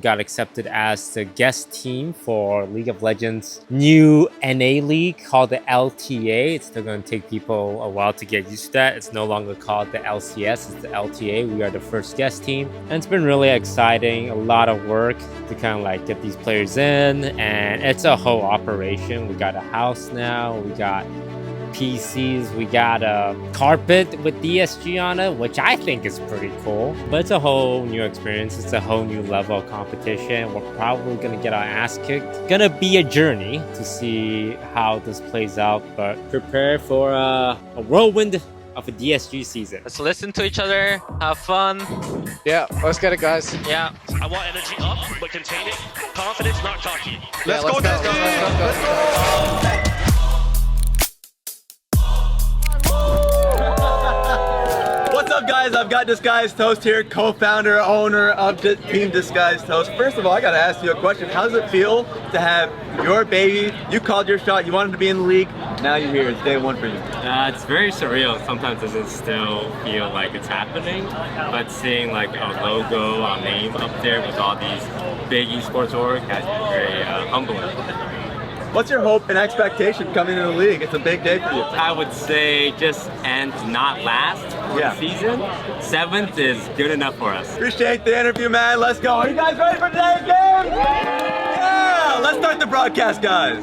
Got accepted as the guest team for League of Legends new NA league called the LTA. It's still going to take people a while to get used to that. It's no longer called the LCS, it's the LTA. We are the first guest team, and it's been really exciting. A lot of work to kind of like get these players in, and it's a whole operation. We got a house now, we got PCs, we got a carpet with DSG on it, which I think is pretty cool. But it's a whole new experience. It's a whole new level of competition. We're probably gonna get our ass kicked. Gonna be a journey to see how this plays out, but prepare for a whirlwind of a DSG season. Let's listen to each other, have fun. Yeah, let's get it, guys. Yeah. I want energy up, but contain it. Confidence, not cocky. Let's go, guys. Let's go. What's up, guys? I've got Disguised Toast here, co-founder, owner of Team Disguised Toast. First of all, I gotta ask you a question. How does it feel to have your baby? You called your shot, you wanted to be in the league, now you're here, it's day one for you. It's very surreal. Sometimes it doesn't still feel like it's happening, but seeing like a logo, a name up there with all these big esports org has been very humbling. What's your hope and expectation coming into the league? It's a big day for you. I would say just end, not last for the season. 7th is good enough for us. Appreciate the interview, man. Let's go. Are you guys ready for today's game? Yeah! Let's start the broadcast, guys.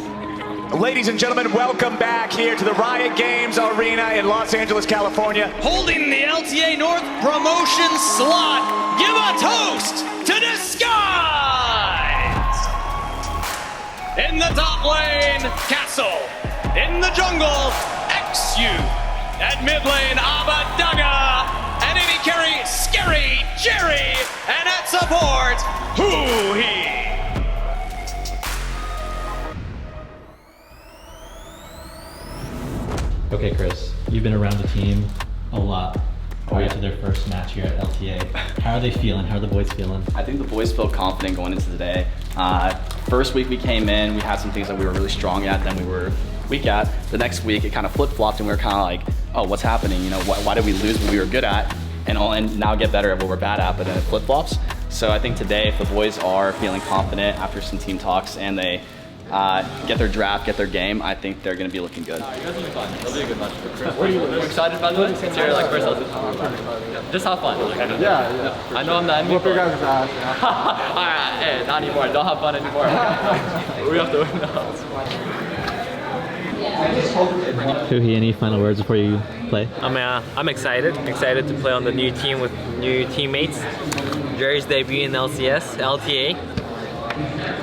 Ladies and gentlemen, welcome back here to the Riot Games Arena in Los Angeles, California. Holding the LTA North promotion slot, give a toast to Disguise! In the top lane, Castle. In the jungle, eXyu. At mid lane, Abbedagge. And AD carry, ScaryJerry. And at support, Huhi. Okay, Chris, you've been around the team a lot prior to their first match here at LTA. How are they feeling? How are the boys feeling? I think the boys feel confident going into today. First week we came in, we had some things that we were really strong at, then we were weak at. The next week it kind of flip-flopped and we were kind of like, oh, what's happening? You know, why did we lose what we were good at and now get better at what we're bad at, but then it flip-flops. So I think today if the boys are feeling confident after some team talks and they get their draft, get their game, I think they're going to be looking good. You guys will be fun. It'll be a good match. What are you excited by the since you're like first just have fun. Yeah. I know I'm the MVP. Whoop your guys' ass. Alright, hey, not anymore. Don't have fun anymore. We have to win now. Huhi, any final words before you play? I'm excited to play on the new team with new teammates. Jerry's debut in LCS, LTA.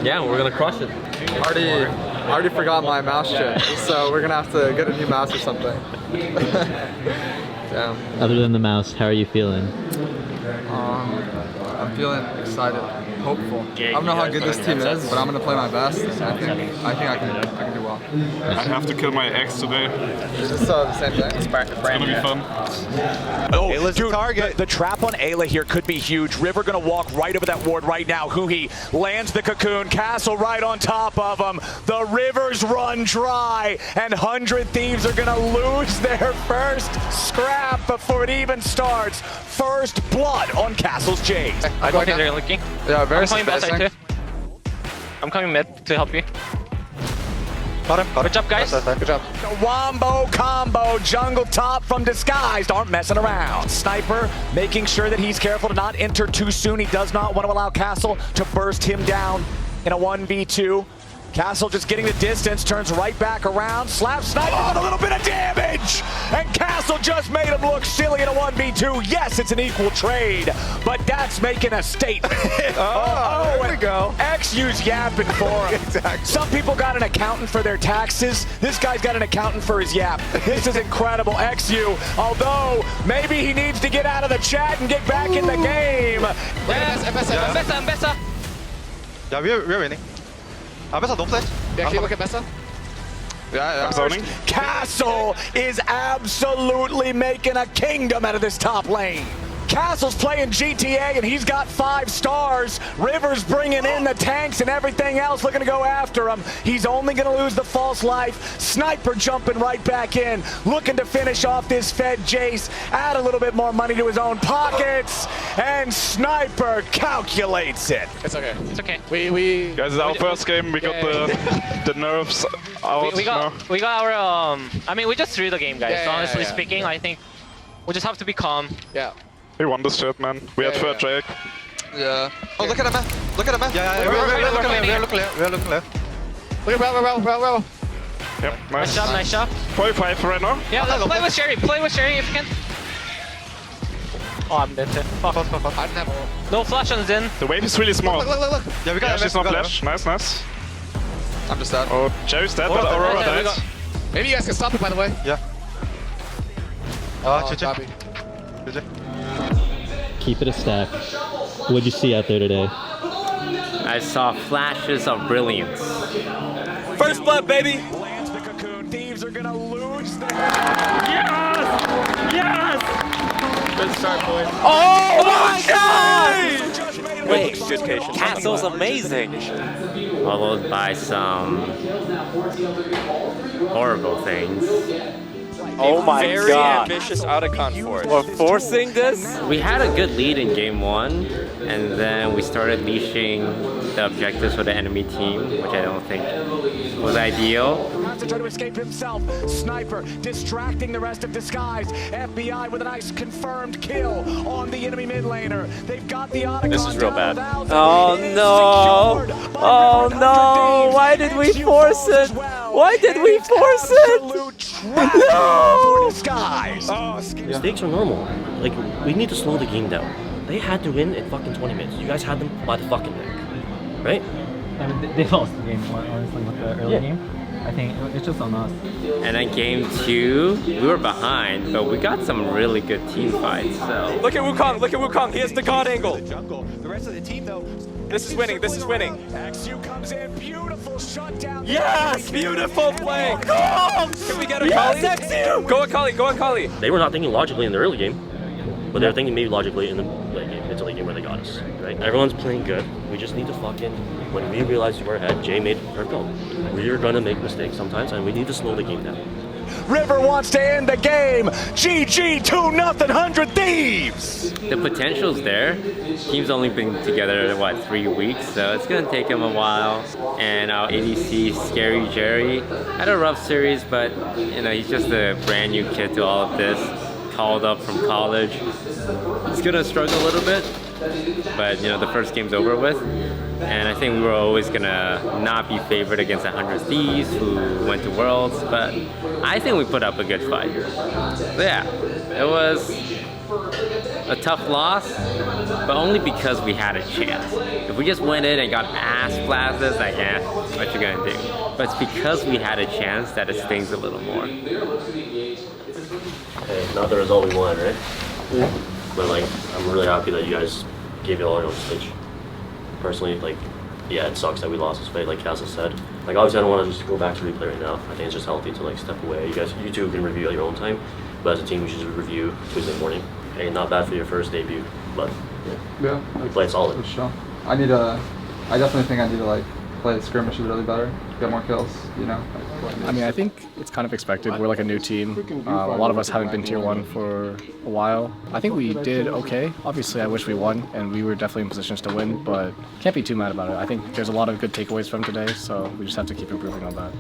Yeah, we're gonna crush it. I already forgot my mouse chip, so we're gonna have to get a new mouse or something. Damn. Other than the mouse, how are you feeling? I'm feeling excited, hopeful. I don't know how good this team is, but I'm gonna play my best. I think I can do well. I have to kill my ex today. Is this the same thing? It's gonna be fun. Oh, dude, target. The trap on Ayla here could be huge. River gonna walk right over that ward right now. Huhi lands the cocoon. Castle right on top of him. The rivers run dry, and 100 Thieves are gonna lose their first scrap before it even starts. First blood on Castle's Jade. I don't think they're looking. Yeah, very I'm coming back side too. I'm coming mid to help you. Got him. Good job, guys. Good job. The wombo combo, jungle top from Disguised aren't messing around. Sniper making sure that he's careful to not enter too soon. He does not want to allow Castle to burst him down in a 1v2. Castle just getting the distance, turns right back around, slaps Sniper with a little bit of damage! And Castle just made him look silly in a 1v2. Yes, it's an equal trade, but that's making a statement. There we go. eXyu's yapping for him. Exactly. Some people got an accountant for their taxes. This guy's got an accountant for his yap. This is incredible. eXyu, although maybe he needs to get out of the chat and get back in the game. Mbessa. Yeah, we're winning. Don't flash. Yeah, can you look at Bessa? Yeah. Zoning. Castle is absolutely making a kingdom out of this top lane. Castle's playing GTA and he's got 5 stars. River's bringing in the tanks and everything else, looking to go after him. He's only going to lose the false life. Sniper jumping right back in, looking to finish off this Fed Jace, add a little bit more money to his own pockets, and Sniper calculates it. It's okay. It's okay. Guys, it's our first game. We got the nerves out. We got our I mean, we just threw the game, guys. Honestly speaking, I think we just have to be calm. Yeah. We won this shit, man. We had third Drake. Yeah. Oh, look at him, man. Look at him, man. Yeah, we're looking left. We're looking left. Look at well. Yep, nice. Nice job. 45 right now. Yeah, let's play with Sherry. Play with Sherry if you can. Oh, I'm dead. Fuck. I didn't have... No flash on Zen. The wave is really small. Look. Yeah, we got she's not flash. Nice. I'm just dead. Oh, Jerry's dead, but Aurora died. Maybe you guys can stop it, by the way. Yeah. Oh, GG. Keep it a stack. What'd you see out there today? I saw flashes of brilliance. First blood, baby. Lands the cocoon. Thieves are going to lose their... Yes! Good start, boys. Oh my God! Wait, Castle's amazing. Followed by some horrible things. Oh my Very God. ambitious out-of-con for it. We're forcing this? We had a good lead in game 1, and then we started leashing the objectives for the enemy team, which I don't think was ideal. To try to escape himself. Sniper distracting the rest of Disguise. FBI with a nice confirmed kill on the enemy mid laner. They've got the Otacon. This is real bad. Oh no! Oh no! Why did we force it? Why did we force it? No! Disguise. Mistakes are normal. Like, we need to slow the game down. They had to win in fucking 20 minutes. You guys had them by the fucking neck. Right? I mean, they lost the game, honestly, with the early game. I think it's just on us. And then game 2, we were behind, but we got some really good team fights. So Look at Wukong, he has the god angle. The rest of the team, though. This is winning. eXyu comes in, beautiful shutdown. Yes, beautiful play. Can we get a Kali? eXyu! Go Kali. They were not thinking logically in the early game, but they were thinking maybe logically in the late game. It's a late game where they got us, right? Everyone's playing good. We just need to fucking, when we realized we were ahead, Jay made her go. We're gonna make mistakes sometimes, and we need to slow the game down. River wants to end the game. GG 2-0 100 Thieves. the potential's there. Team's only been together, what, 3 weeks, so it's gonna take him a while. And our ADC, ScaryJerry, had a rough series, but you know, he's just a brand new kid to all of this. Called up from college. He's gonna struggle a little bit, but you know, the first game's over with. And I think we were always gonna not be favored against 100 Thieves who went to Worlds, but I think we put up a good fight. So yeah, it was a tough loss, but only because we had a chance. If we just went in and got ass blasted, like, yeah, what you gonna do? But it's because we had a chance that it stings a little more. Hey, not the result we wanted, right? Yeah. But like, I'm really happy that you guys gave it all on stage. Personally, like, yeah, it sucks that we lost this fight, like Castle said. Like, obviously I don't want to just go back to replay right now. I think it's just healthy to like step away. You two can review at your own time, but as a team we should review Tuesday morning. Hey, not bad for your first debut, but yeah, we played solid. For sure. I definitely think I need to like play skirmishes really better, get more kills, you know. I mean, I think it's kind of expected. We're like a new team. A lot of us haven't been tier 1 for a while. I think we did okay. Obviously, I wish we won, and we were definitely in positions to win, but can't be too mad about it. I think there's a lot of good takeaways from today, so we just have to keep improving on that.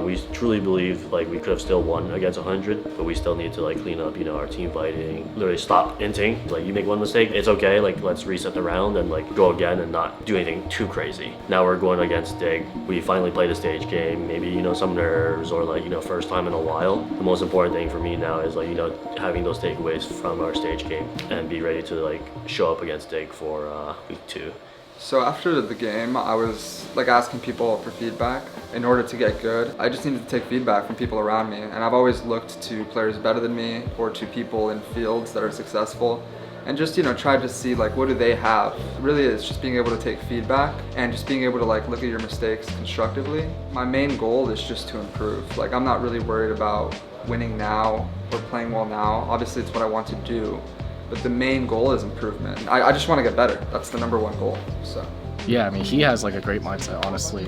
We truly believe like we could have still won against 100, but we still need to like clean up, you know, our team fighting, literally stop inting. Like, you make one mistake, it's okay, like let's reset the round and like go again and not do anything too crazy. Now we're going against Dig. We finally played a stage game, maybe, you know, some nerves or like, you know, first time in a while. The most important thing for me now is like, you know, having those takeaways from our stage game and be ready to like show up against Dig for week 2. So after the game, I was like asking people for feedback. In order to get good, I just needed to take feedback from people around me. And I've always looked to players better than me or to people in fields that are successful and just, you know, try to see like, what do they have? Really, it's just being able to take feedback and just being able to like look at your mistakes constructively. My main goal is just to improve. Like, I'm not really worried about winning now or playing well now. Obviously, it's what I want to do. but the main goal is improvement. I just want to get better. That's the #1 goal. So. Yeah, I mean, he has like a great mindset, honestly.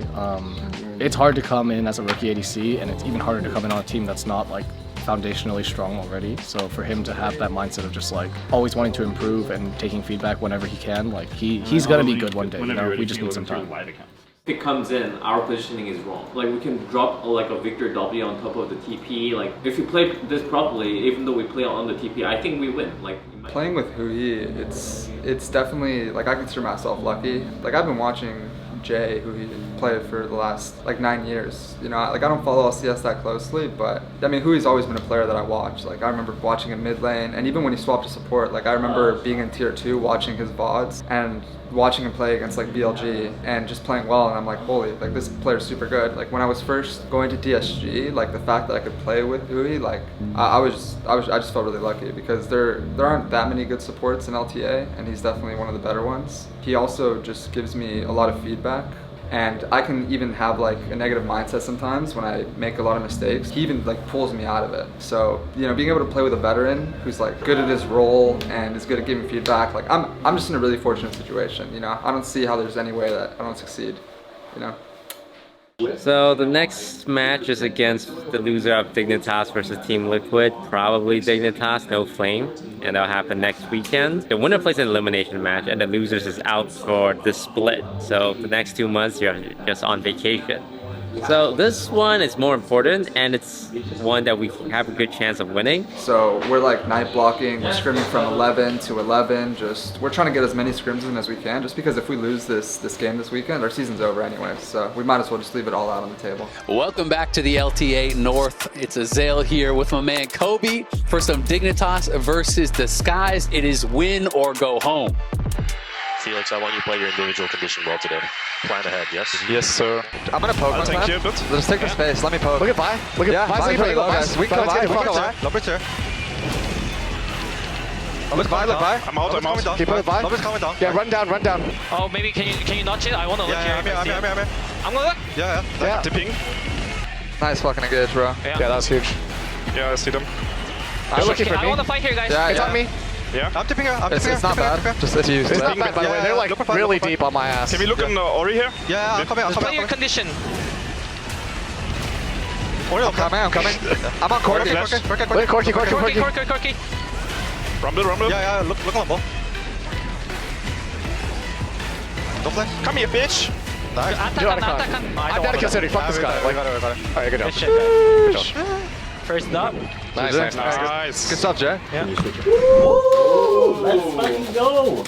It's hard to come in as a rookie ADC, and it's even harder to come in on a team that's not like foundationally strong already. So for him to have that mindset of just like always wanting to improve and taking feedback whenever he can, like he's gonna be good one day. You know, we just need some time. If it comes in, our positioning is wrong. Like we can drop like a Victor W on top of the TP. Like if you play this properly, even though we play on the TP, I think we win. Like playing with Huhi, it's definitely like I consider myself lucky. Like I've been watching Jay, who he played for the last like 9 years. You know, like I don't follow LCS that closely, but I mean, Hui's always been a player that I watch. Like I remember watching him mid lane, and even when he swapped to support, like I remember being in tier 2 watching his VODs and watching him play against like BLG and just playing well, and I'm like, holy, like this player's super good. Like when I was first going to DSG, like the fact that I could play with Huhi, like I just felt really lucky because there aren't that many good supports in LTA, and he's definitely one of the better ones. He also just gives me a lot of feedback, and I can even have like a negative mindset sometimes when I make a lot of mistakes. He even like pulls me out of it. So, you know, being able to play with a veteran who's like good at his role and is good at giving feedback, like I'm just in a really fortunate situation, you know? I don't see how there's any way that I don't succeed, you know? So the next match is against the loser of Dignitas versus Team Liquid, probably Dignitas, no Flame, and that'll happen next weekend. The winner plays an elimination match, and the losers is out for the split. So the next 2 months you're just on vacation. So this one is more important, and it's one that we have a good chance of winning. So we're like night blocking, we're scrimming from 11 to 11, we're trying to get as many scrims in as we can, just because if we lose this game this weekend, our season's over anyway, so we might as well just leave it all out on the table. Welcome back to the LTA North. It's Azale here with my man Kobe for some Dignitas versus Disguised. It is win or go home. Felix, I want you to play your individual condition well today. Plan ahead, yes? Yes, sir. I'm gonna poke. I'll take you a bit. Let's take the space. Let me poke. Look at Vi. Look at Vi's pretty low, guys. We can go Vi. We can go Vi. Lobber's here. Look Vi. Look Vi. I'm out. Keep it Vi. Lobber's coming down. Yeah, run down. Run down. Oh, maybe can you notch it? I want to look here. I'm here. I'm gonna look. Yeah. Tipping. Nice fucking engage, bro. Yeah, that was huge. Yeah, I see them. I'm looking for me. I want to fight here, guys. Yeah, it's on me. Yeah. I'm tipping her. It's not bad. Just if you. It's not bad, by the way. They're like really deep on my ass. Can we look in Ori here? Yeah, I'm coming. Play your condition. I'm coming. I'm on Corky. Corky. Rumble. Yeah. Look on ball. Don't play. Come here, bitch. Nice. I'm down to kill City. Fuck this guy. We got it. Alright, good job. Good job. First up. Nice. Good stuff, Jay. Yeah. Let's fucking go!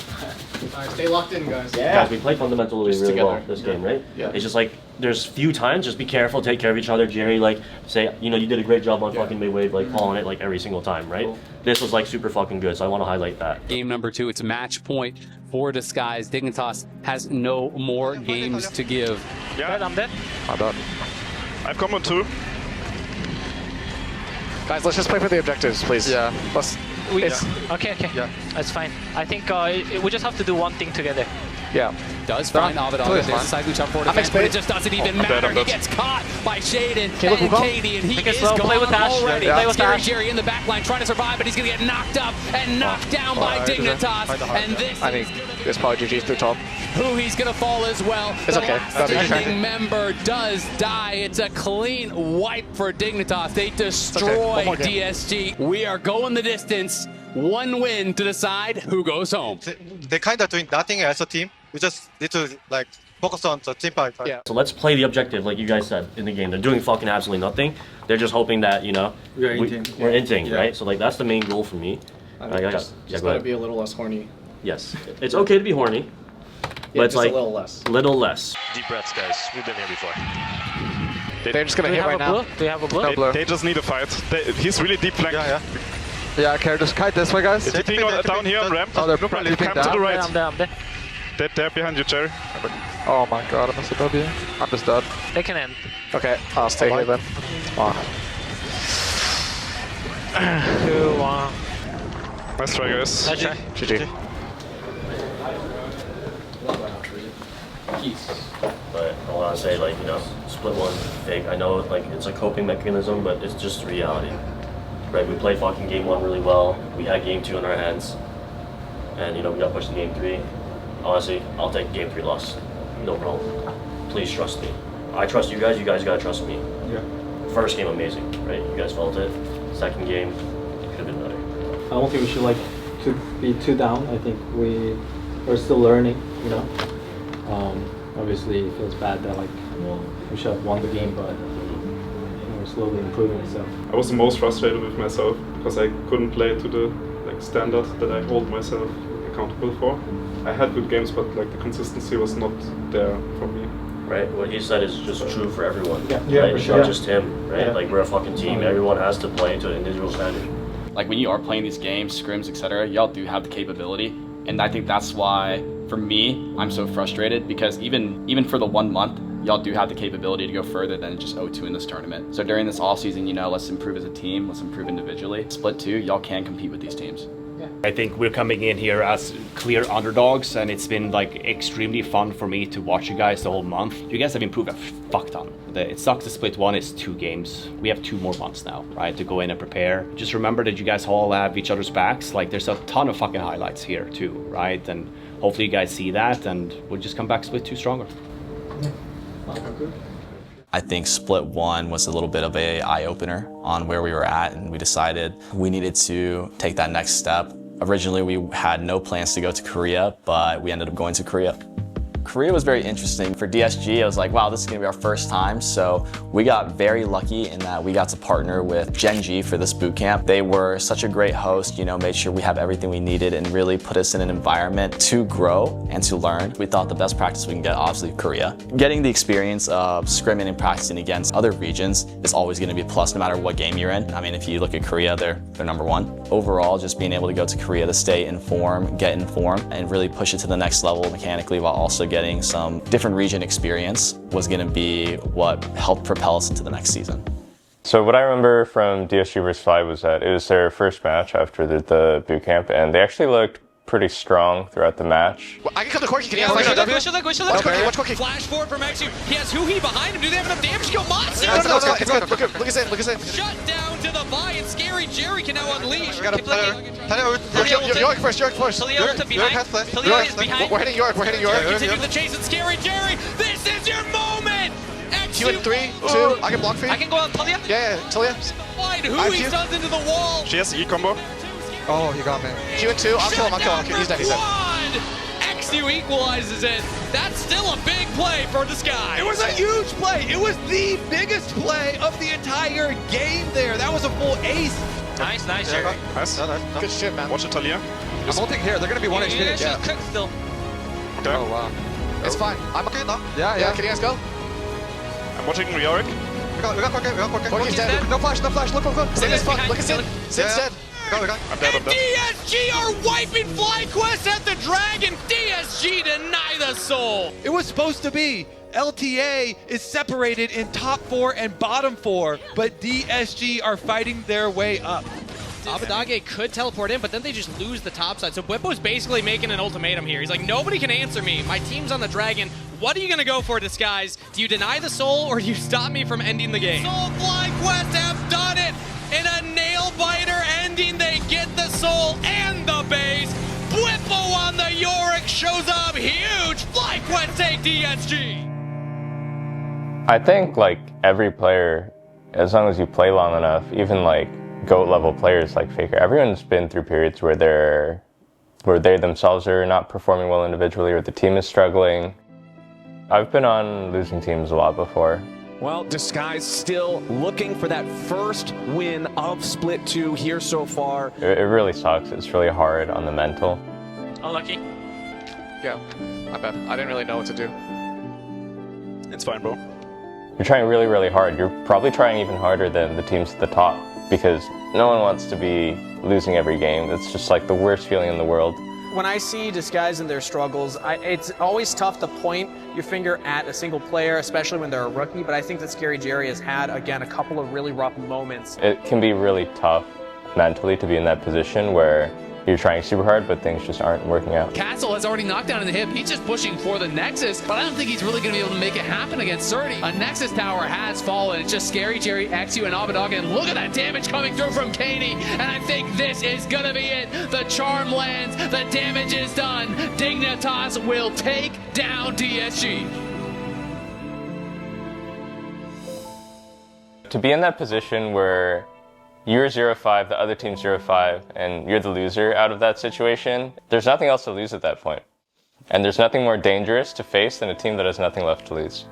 Alright, stay locked in, guys. Yeah. Guys, we play fundamentally really well this game, right? Yeah. It's just like, there's few times, just be careful, take care of each other. Jerry, like, say, you know, you did a great job on fucking mid-wave, like, calling it, like, every single time, right? Cool. This was, like, super fucking good, so I want to highlight that. Game number 2, it's match point for Disguise. Dignitas has no more games to give. Yeah. I'm dead. I'm done. I've come on 2. Guys, let's just play for the objectives, please. Yeah. Okay. Yeah. That's fine. I think we just have to do one thing together. Yeah. Does find Abbedagge. There's a side reach up for defense, but it just doesn't even matter. He gets caught by Shaden and Katie, and he is gone already. ScaryJerry in the back line trying to survive, but he's going to get knocked up and knocked down by Dignitas. And this I think it's probably GG's through top. Huhi's going to fall as well. It's okay. The standing member does die. It's a clean wipe for Dignitas. They destroy DSG. We are going the distance. One win to decide who goes home. They're kind of doing nothing as a team. We just need to like focus on the team fight. Yeah. So let's play the objective, like you guys said in the game. They're doing fucking absolutely nothing. They're just hoping that, you know, we're inting, right? So like that's the main goal for me. Just gotta be a little less horny. Yes, it's okay to be horny, but it's like a little less. Little less. Deep breaths, guys. We've been here before. They're just gonna hit right now. Do you have a blue? No blue. They just need a fight. He's really deep flank. Yeah, okay, just kite this way, guys. Is he down here on ramp? Oh, they're probably Come to the right. I'm there. They're behind you, Jerry. Oh my god, I missed a W. I'm just dead. They can end. Okay, I'll stay here then. Oh. 2, 1. Nice try, guys. Nice try. GG. But I want to say, like, you know, split one fake. I know, like, it's a coping mechanism, but it's just reality. Right, we played fucking game 1 really well. We had game 2 in our hands. and we got pushed to game 3. Honestly, I'll take game 3 loss, no problem. Please trust me. I trust you guys gotta trust me. Yeah. First game amazing, right? You guys felt it. Second game, could have been better. I don't think we should to be too down. I think we're still learning, Obviously it feels bad that we should have won the game, but we're slowly improving. So I was the most frustrated with myself because I couldn't play to the standard that I hold myself accountable for. I had good games, but the consistency was not there for me. Right, what he said is just true for everyone. Yeah, right? For It's sure. not just him, right? Yeah. We're a fucking team. Everyone has to play to an individual standard. When you are playing these games, scrims, etc., y'all do have the capability, and I think that's why, for me, I'm so frustrated because even for the 1 month, y'all do have the capability to go further than just 0-2 in this tournament. So during this off season, let's improve as a team, let's improve individually. Split 2, y'all can compete with these teams. I think we're coming in here as clear underdogs, and it's been extremely fun for me to watch you guys the whole month. You guys have improved a fuck ton. It sucks to split 1 is 2 games. We have 2 more months now, right, to go in and prepare. Just remember that you guys all have each other's backs. There's a ton of fucking highlights here too, right? And hopefully you guys see that, and we'll just come back split 2 stronger. I think split 1 was a little bit of an eye-opener on where we were at, and we decided we needed to take that next step. Originally, we had no plans to go to Korea, but we ended up going to Korea. Korea was very interesting. For DSG, I was like, wow, this is gonna be our first time. So we got very lucky in that we got to partner with Gen G for this boot camp. They were such a great host, made sure we have everything we needed and really put us in an environment to grow and to learn. We thought the best practice we can get, obviously, Korea. Getting the experience of scrimming and practicing against other regions is always gonna be a plus no matter what game you're in. I mean, if you look at Korea, they're number 1. Overall, just being able to go to Korea to stay in form, get in form, and really push it to the next level mechanically while also getting some different region experience was going to be what helped propel us into the next season. So what I remember from DSG vs. Fly was that it was their first match after the boot camp, and they actually looked pretty strong throughout the match. Well, I can come to Corky. Can you Watch Watch Corky. Flash forward from eXyu. He has Huhi behind him. Do they have enough damage to kill Matsu? No, it's good. Look us in. Shut down to the buy, and ScaryJerry can now unleash. You're first. Talia ult behind. Talia is behind. We're hitting York. Continue the chase, and ScaryJerry. This is your moment. Q in 3, 2. I can block for you. I can go out Talia. Yeah, Talia. Wide Huhi stuns into the wall. She has E combo. Oh, he got me. Q in 2. I'll kill him. He's dead. eXyu equalizes it. That's still a big play for Disguise. It was a huge play. It was the biggest play of the entire game there. That was a full ace. Nice, Jerry. Nice. Good shit, man. Watch it, Talia. I'm ulting here. They're going to be 1 HP. Yeah, she's cooked still. Okay. Oh, wow. It's fine. I'm okay now. Yeah. Can you guys go? I'm watching Yorick. We got Corky. Corky's dead. No flash. Look. Sin is fucked. Look at Sin. Sin's dead. I'm dead. And DSG are wiping FlyQuest at the Dragon. DSG deny the soul. It was supposed to be. LTA is separated in top 4 and bottom 4, but DSG are fighting their way up. Abbedagge could teleport in, but then they just lose the top side. So Bwippo's basically making an ultimatum here. He's like, nobody can answer me. My team's on the Dragon. What are you going to go for, Disguise? Do you deny the soul, or do you stop me from ending the game? Soul FlyQuest have done it! In a nail-biter ending, they get the soul and the base. Bwippo on the Yorick shows up huge. FlyQuest take DSG. I think every player, as long as you play long enough, even GOAT level players like Faker, everyone's been through periods where they themselves are not performing well individually or the team is struggling. I've been on losing teams a lot before. Well, Disguise still looking for that first win of Split 2 here so far. It really sucks. It's really hard on the mental. Unlucky. Yeah, my bad. I didn't really know what to do. It's fine, bro. You're trying really, really hard. You're probably trying even harder than the teams at the top because no one wants to be losing every game. It's just the worst feeling in the world. When I see Disguise and their struggles, it's always tough to point your finger at a single player, especially when they're a rookie, but I think that ScaryJerry has had, again, a couple of really rough moments. It can be really tough mentally to be in that position where you're trying super hard, but things just aren't working out. Castle has already knocked down in the hip. He's just pushing for the Nexus, but I don't think he's really going to be able to make it happen against Surdy. A Nexus tower has fallen. It's just ScaryJerry, eXyu, and Abbedagge, and look at that damage coming through from Katie, and I think this is going to be it. The charm lands, the damage is done. Dignitas will take down DSG. To be in that position where you're 0-5, the other team's 0-5, and you're the loser out of that situation, there's nothing else to lose at that point. And there's nothing more dangerous to face than a team that has nothing left to lose.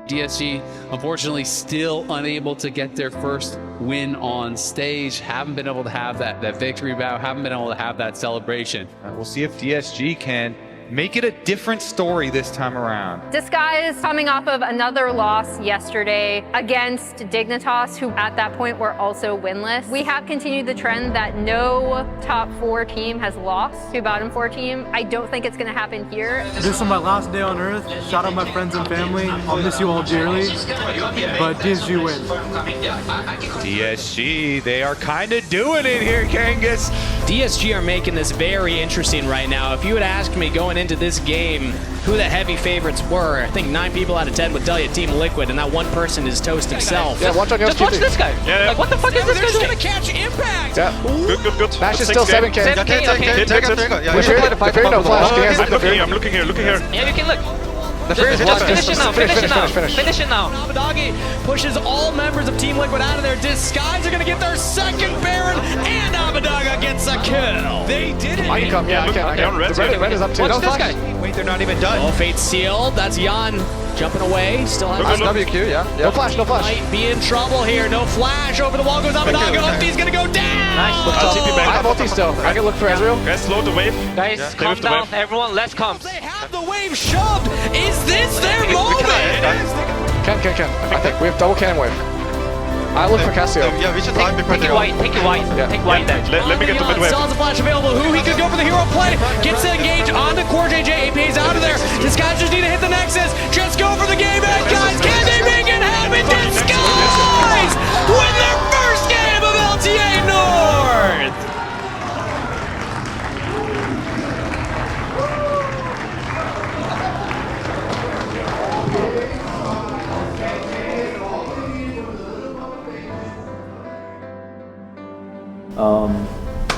DSG, unfortunately, still unable to get their first win on stage. Haven't been able to have that victory bow, haven't been able to have that celebration. We'll see if DSG can make it a different story this time around. Disguise coming off of another loss yesterday against Dignitas, who at that point were also winless. We have continued the trend that no top 4 team has lost to bottom 4 team. I don't think it's going to happen here. This is my last day on Earth. Shout out my friends and family. I'll miss you all dearly, but DSG wins. DSG, they are kind of doing it here, Kangas. DSG are making this very interesting right now. If you had asked me going into this game who the heavy favorites were, I think 9 people out of 10 would tell you Team Liquid, and that one person is Toast himself. Yeah, watch out, just watch this guy. Yeah. Like, what the fuck is this guy doing? They're just gonna catch impact. Yeah. Good. Bash is still 7K. 7K, okay. We should play the fight. No flash. I'm looking here. Yeah, you can look. Finish Finish it now. Abbedagge pushes all members of Team Liquid out of there. Disguise are going to get their second Baron, and Abbedagge gets a kill. They did it. I can come. Yeah, I can. The red is up too. Watch this guy. Wait, they're not even done. Oh, Fate sealed. That's Jan jumping away. Still has WQ, yeah. No flash. Might be in trouble here. No flash. Over the wall goes Abbedagge. Ulti's going to go down. Nice. I have ulti still. I can look for Ezreal. Guys, slow the wave. Guys, calm down. Everyone, let's come. They have the wave shoved. Is this their moment? Can. I think we have double cannon wave. I look for Cassio. Yeah, we should time before they Take white. Yeah. Take white then. Let me get the mid wave. Still has a flash available. Huhi could go for the hero play. Gets to engage on the core JJ. AP's out of there. Disguise just need to hit the Nexus. Just go for the game. And guys, can they make it happen? Disguise win their first game of LTA North.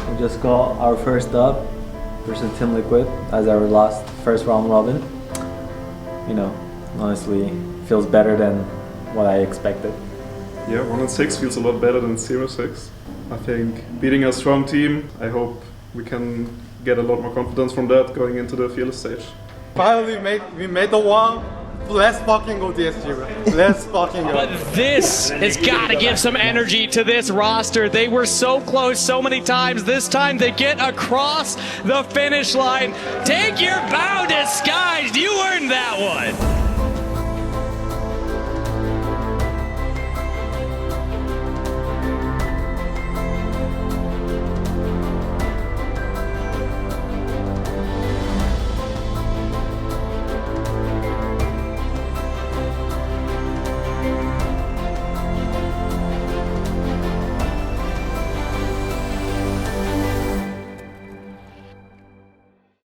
We just got our first dub versus Team Liquid as our last first round robin. You know, honestly, feels better than what I expected. Yeah, 1-6 feels a lot better than 0-6. I think beating a strong team, I hope we can get a lot more confidence from that going into the field stage. Finally, we made the one. Let's fucking go DSG, bro. Let's fucking go. But this has got to give some energy to this roster. They were so close so many times. This time they get across the finish line. Take your bow,